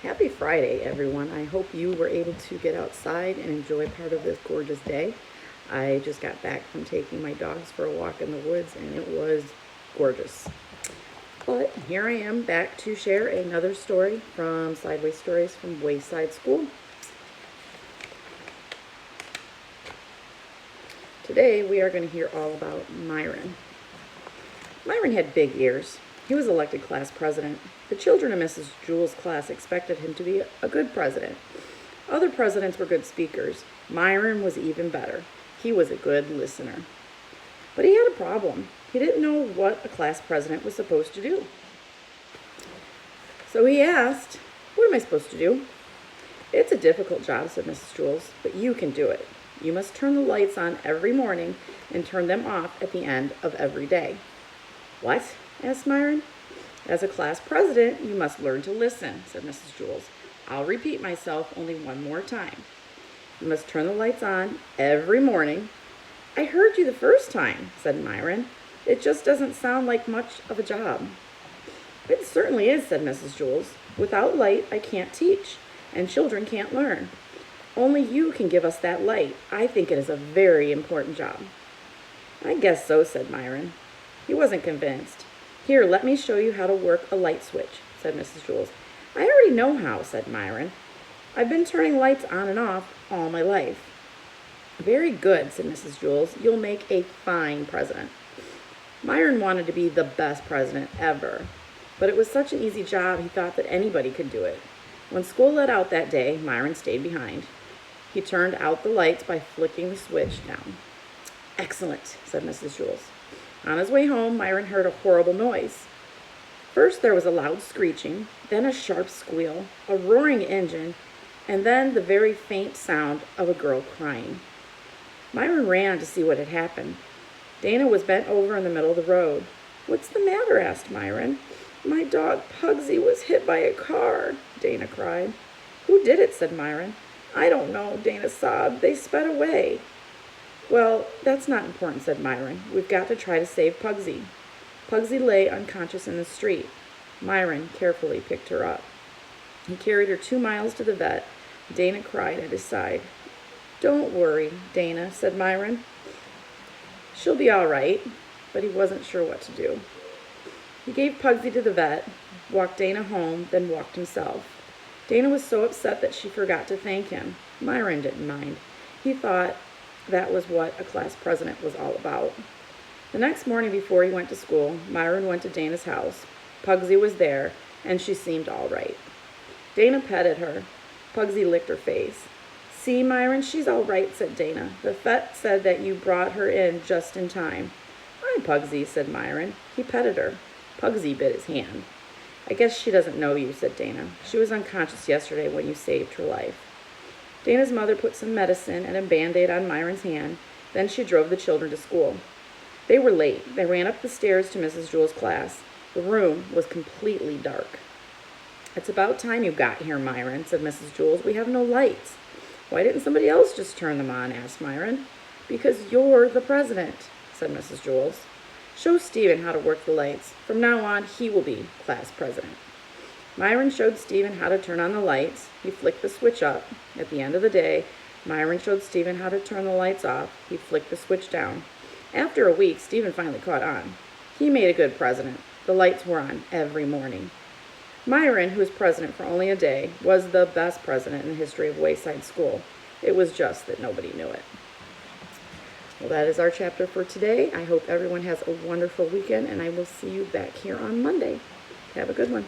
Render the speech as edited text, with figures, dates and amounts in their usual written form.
Happy Friday, everyone. I hope you were able to get outside and enjoy part of this gorgeous day. I just got back from taking my dogs for a walk in the woods, and it was gorgeous. But here I am back to share another story from Sideways Stories from Wayside School. Today we are going to hear all about Myron. Myron had big ears. He was elected class president. The children of Mrs. Jewell's class expected him to be a good president. Other presidents were good speakers. Myron was even better. He was a good listener. But he had a problem. He didn't know what a class president was supposed to do. So he asked, "What am I supposed to do?" "It's a difficult job," said Mrs. Jewell, "but you can do it. You must turn the lights on every morning and turn them off at the end of every day." "What?" asked Myron. "As a class president, you must learn to listen," said Mrs. Jewell. "I'll repeat myself only one more time. You must turn the lights on every morning." "I heard you the first time," said Myron. "It just doesn't sound like much of a job." "It certainly is," said Mrs. Jewell. "Without light, I can't teach, and children can't learn. Only you can give us that light. I think it is a very important job." "I guess so," said Myron. He wasn't convinced. "Here, let me show you how to work a light switch," said Mrs. Jewell. "I already know how," said Myron. "I've been turning lights on and off all my life." "Very good," said Mrs. Jewell. "You'll make a fine president." Myron wanted to be the best president ever, but it was such an easy job he thought that anybody could do it. When school let out that day, Myron stayed behind. He turned out the lights by flicking the switch down. "Excellent," said Mrs. Jewell. On his way home, Myron heard a horrible noise. First there was a loud screeching, then a sharp squeal, a roaring engine, and then the very faint sound of a girl crying. Myron ran to see what had happened. Dana was bent over in the middle of the road. "What's the matter?" asked Myron. "My dog Pugsy was hit by a car," Dana cried. "Who did it?" said Myron. "I don't know," Dana sobbed. "They sped away." "Well, that's not important," said Myron. "We've got to try to save Pugsy." Pugsy lay unconscious in the street. Myron carefully picked her up. He carried her 2 miles to the vet. Dana cried at his side. "Don't worry, Dana," said Myron. "She'll be all right," but he wasn't sure what to do. He gave Pugsy to the vet, walked Dana home, then walked himself. Dana was so upset that she forgot to thank him. Myron didn't mind. He thought that was what a class president was all about. The next morning before he went to school, Myron went to Dana's house. Pugsy was there, and she seemed all right. Dana petted her. Pugsy licked her face. "See, Myron, she's all right," said Dana. "The vet said that you brought her in just in time." "Hi, Pugsy," said Myron. He petted her. Pugsy bit his hand. "I guess she doesn't know you," said Dana. "She was unconscious yesterday when you saved her life." Dana's mother put some medicine and a Band-Aid on Myron's hand. Then she drove the children to school. They were late. They ran up the stairs to Mrs. Jewell's class. The room was completely dark. "It's about time you got here, Myron," said Mrs. Jewell. "We have no lights." "Why didn't somebody else just turn them on?" asked Myron. "Because you're the president," said Mrs. Jewell. "Show Stephen how to work the lights. From now on, he will be class president." Myron showed Stephen how to turn on the lights. He flicked the switch up. At the end of the day, Myron showed Stephen how to turn the lights off. He flicked the switch down. After a week, Stephen finally caught on. He made a good president. The lights were on every morning. Myron, who was president for only a day, was the best president in the history of Wayside School. It was just that nobody knew it. Well, that is our chapter for today. I hope everyone has a wonderful weekend, and I will see you back here on Monday. Have a good one.